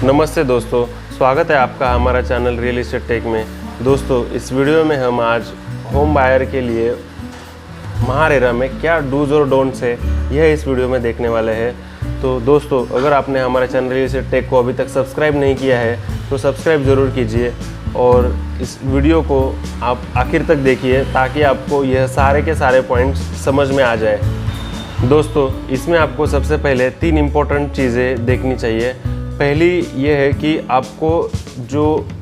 नमस्ते दोस्तों, स्वागत है आपका हमारा चैनल रियल एस्टेट टेक में। दोस्तों, इस वीडियो में हम आज होम बायर के लिए महारेरा में क्या डूज और डोंट्स है, यह इस वीडियो में देखने वाले हैं। तो दोस्तों, अगर आपने हमारा चैनल रियल एस्टेट टेक को अभी तक सब्सक्राइब नहीं किया है तो सब्सक्राइब ज़रूर कीजिए और इस वीडियो को आप आखिर तक देखिए ताकि आपको यह सारे के सारे पॉइंट्स समझ में आ जाए। दोस्तों, इसमें आपको सबसे पहले 3 इम्पोर्टेंट चीज़ें देखनी चाहिए। पहली ये है कि आपको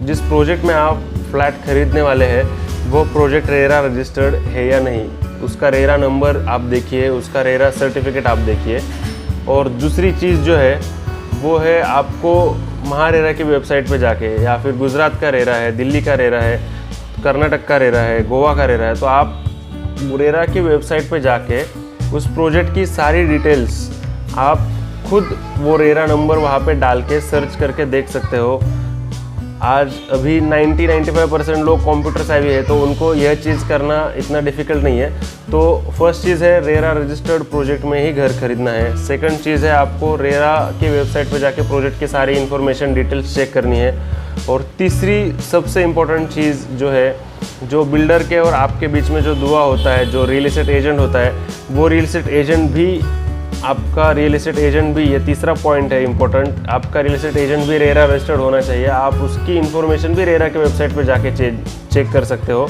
जिस प्रोजेक्ट में आप फ्लैट खरीदने वाले हैं वो प्रोजेक्ट रेरा रजिस्टर्ड है या नहीं, उसका रेरा नंबर आप देखिए, उसका रेरा सर्टिफिकेट आप देखिए। और दूसरी चीज़ जो है वो है आपको महारेरा की वेबसाइट पे जाके, या फिर गुजरात का रेरा है, दिल्ली का रेरा है, कर्नाटक का रेरा है, गोवा का रेरा है, तो आप रेरा की वेबसाइट पे जाके उस प्रोजेक्ट की सारी डिटेल्स आप खुद वो रेरा नंबर वहाँ पे डाल के सर्च करके देख सकते हो। आज अभी 90-95% लोग कंप्यूटर सेवी है तो उनको यह चीज़ करना इतना डिफ़िकल्ट नहीं है। तो फर्स्ट चीज़ है रेरा रजिस्टर्ड प्रोजेक्ट में ही घर खरीदना है। सेकंड चीज़ है आपको रेरा की वेबसाइट पे जाके प्रोजेक्ट की सारी इन्फॉर्मेशन डिटेल्स चेक करनी है। और तीसरी सबसे इम्पोर्टेंट चीज़ जो है, जो बिल्डर के और आपके बीच में जो दुआ होता है, जो रियल एस्टेट एजेंट होता है, वो रियल एस्टेट एजेंट भी आपका रियल एस्टेट एजेंट भी, ये तीसरा पॉइंट है इम्पोर्टेंट, आपका रियल एस्टेट एजेंट भी रेरा रजिस्टर्ड होना चाहिए। आप उसकी इन्फॉर्मेशन भी रेरा के वेबसाइट पे जाके चेक कर सकते हो।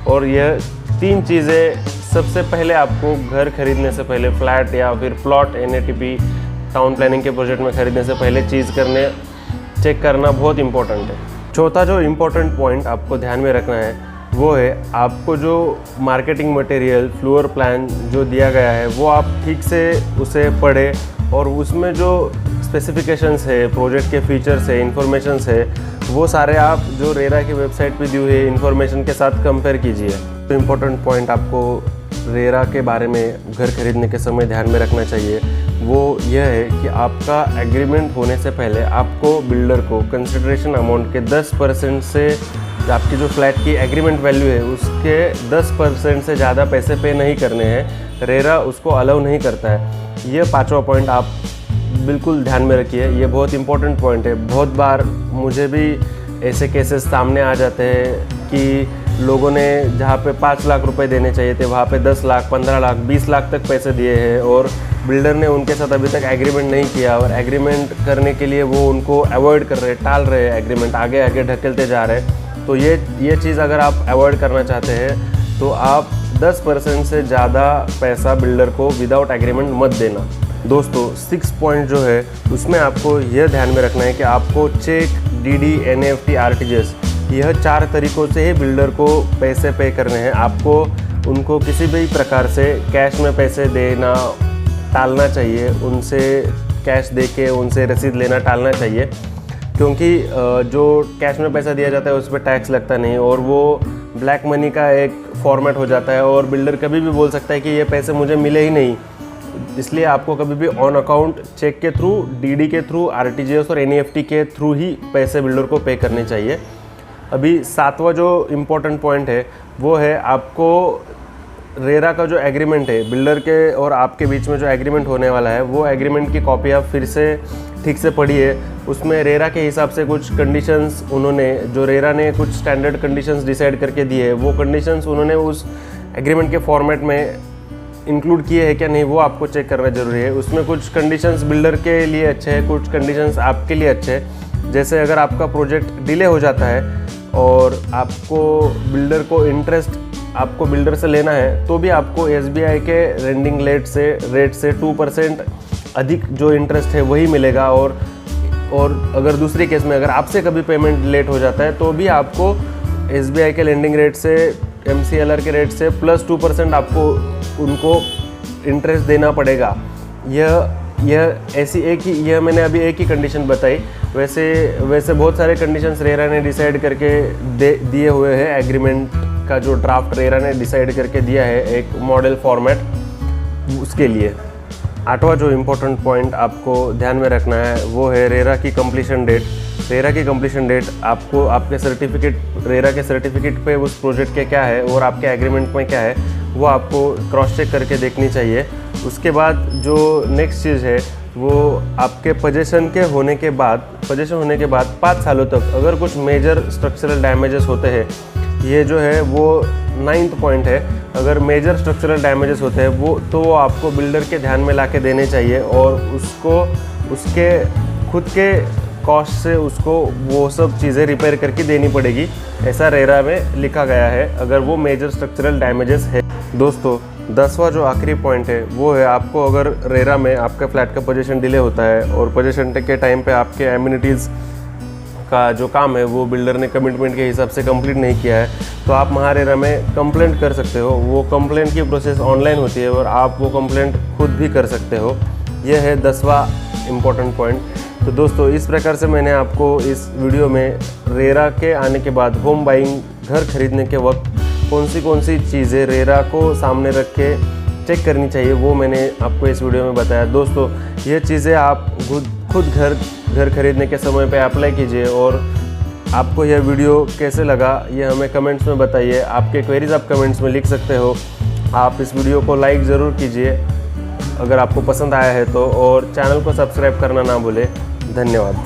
और यह 3 चीज़ें सबसे पहले आपको घर खरीदने से पहले, फ्लैट या फिर प्लॉट NATP टाउन प्लानिंग के प्रोजेक्ट में खरीदने से पहले चेक करना बहुत इंपॉर्टेंट है। चौथा जो इम्पोर्टेंट पॉइंट आपको ध्यान में रखना है वो है आपको जो मार्केटिंग मटेरियल, फ्लोर प्लान जो दिया गया है वो आप ठीक से उसे पढ़ें और उसमें जो स्पेसिफिकेशंस है, प्रोजेक्ट के फीचर्स है, इन्फॉर्मेशंस है, वो सारे आप जो रेरा की वेबसाइट पे दी हुई है इन्फॉर्मेशन के साथ कंपेयर कीजिए। तो इम्पोर्टेंट पॉइंट आपको रेरा के बारे में घर खरीदने के समय ध्यान में रखना चाहिए वो यह है कि आपका एग्रीमेंट होने से पहले आपको बिल्डर को कंसिडरेशन अमाउंट के 10% से, आपकी जो फ्लैट की एग्रीमेंट वैल्यू है उसके 10% से ज़्यादा पैसे पे नहीं करने हैं। रेरा उसको अलाउ नहीं करता है। ये 5वां पॉइंट आप बिल्कुल ध्यान में रखिए, ये बहुत इंपॉर्टेंट पॉइंट है। बहुत बार मुझे भी ऐसे केसेस सामने आ जाते हैं कि लोगों ने जहाँ पे 5 लाख रुपए देने चाहिए थे वहाँ पे 10 लाख, 15 लाख, 20 लाख तक पैसे दिए हैं और बिल्डर ने उनके साथ अभी तक एग्रीमेंट नहीं किया और एग्रीमेंट करने के लिए वो उनको अवॉइड कर रहे हैं, टाल रहे हैं, एग्रीमेंट आगे आगे ढकेलते जा रहे हैं। तो ये चीज़ अगर आप अवॉइड करना चाहते हैं तो आप 10% से ज़्यादा पैसा बिल्डर को विदाउट एग्रीमेंट मत देना। दोस्तों, 6 पॉइंट जो है उसमें आपको यह ध्यान में रखना है कि आपको चेक, DD, NEFT, RTGS, यह 4 तरीक़ों से ही बिल्डर को पैसे पे करने हैं। आपको उनको किसी भी प्रकार से कैश में पैसे देना टालना चाहिए, उनसे कैश दे के उनसे रसीद लेना टालना चाहिए, क्योंकि जो कैश में पैसा दिया जाता है उस पर टैक्स लगता नहीं और वो ब्लैक मनी का एक फॉर्मेट हो जाता है और बिल्डर कभी भी बोल सकता है कि ये पैसे मुझे मिले ही नहीं। इसलिए आपको कभी भी ऑन अकाउंट चेक के थ्रू, DD के थ्रू, RTGS और NEFT के थ्रू ही पैसे बिल्डर को पे करने चाहिए। अभी 7वां जो इम्पोर्टेंट पॉइंट है वो है आपको रेरा का जो एग्रीमेंट है, बिल्डर के और आपके बीच में जो एग्रीमेंट होने वाला है वो एग्रीमेंट की कॉपी आप फिर से ठीक से पढ़िए। उसमें रेरा के हिसाब से कुछ कंडीशंस उन्होंने, जो रेरा ने कुछ स्टैंडर्ड कंडीशंस डिसाइड करके दिए, वो कंडीशंस उन्होंने उस एग्रीमेंट के फॉर्मेट में इंक्लूड किए हैं क्या नहीं, वो आपको चेक करना ज़रूरी है। उसमें कुछ कंडीशंस बिल्डर के लिए अच्छे हैं, कुछ कंडीशंस आपके लिए अच्छे हैं। जैसे अगर आपका प्रोजेक्ट डिले हो जाता है और आपको बिल्डर को इंटरेस्ट आपको बिल्डर से लेना है तो भी आपको SBI के रेंडिंग रेट से 2% अधिक जो इंटरेस्ट है वही मिलेगा। और अगर दूसरे केस में अगर आपसे कभी पेमेंट लेट हो जाता है तो भी आपको SBI के लेंडिंग रेट से, MCLR के रेट से +2% आपको उनको इंटरेस्ट देना पड़ेगा। यह मैंने अभी एक ही कंडीशन बताई, वैसे बहुत सारे कंडीशंस रेरा ने डिसाइड करके दिए हुए हैं। एग्रीमेंट का जो ड्राफ्ट रेरा ने डिसाइड करके दिया है एक मॉडल फॉर्मेट, उसके लिए 8वां जो इम्पोर्टेंट पॉइंट आपको ध्यान में रखना है वो है रेरा की कंप्लीशन डेट। रेरा की कंप्लीशन डेट आपको आपके सर्टिफिकेट, रेरा के सर्टिफिकेट पे उस प्रोजेक्ट के क्या है और आपके एग्रीमेंट में क्या है वो आपको क्रॉस चेक करके देखनी चाहिए। उसके बाद जो नेक्स्ट चीज़ है वो आपके पोजीशन होने के बाद 5 सालों तक अगर कुछ मेजर स्ट्रक्चरल डैमेजेस होते हैं, ये जो है वो 9th पॉइंट है, अगर मेजर स्ट्रक्चरल डैमेजेस होते हैं वो आपको बिल्डर के ध्यान में लाके देने चाहिए और उसको उसके खुद के कॉस्ट से उसको वो सब चीज़ें रिपेयर करके देनी पड़ेगी, ऐसा रेरा में लिखा गया है अगर वो मेजर स्ट्रक्चरल डैमेजेस है। दोस्तों 10वां जो आखिरी पॉइंट है वो है, आपको अगर रेरा में आपका फ्लैट का पोजीशन डिले होता है और पोजीशन के टाइम पे आपके एमिनिटीज़ का जो काम है वो बिल्डर ने कमिटमेंट के हिसाब से कंप्लीट नहीं किया है, तो आप महारेरा में कंप्लेंट कर सकते हो। वो कंप्लेंट की प्रोसेस ऑनलाइन होती है और आप वो कंप्लेंट खुद भी कर सकते हो। यह है 10वां इम्पोर्टेंट पॉइंट। तो दोस्तों इस प्रकार से मैंने आपको इस वीडियो में रेरा के आने के बाद होम बाइंग, घर खरीदने के वक्त कौन सी चीज़ें रेरा को सामने रख के चेक करनी चाहिए वो मैंने आपको इस वीडियो में बताया। दोस्तों ये चीज़ें आप खुद घर खरीदने के समय पे अप्लाई कीजिए और आपको यह वीडियो कैसे लगा ये हमें कमेंट्स में बताइए। आपके क्वेरीज आप कमेंट्स में लिख सकते हो। आप इस वीडियो को लाइक ज़रूर कीजिए अगर आपको पसंद आया है तो, और चैनल को सब्सक्राइब करना ना भूलें। धन्यवाद।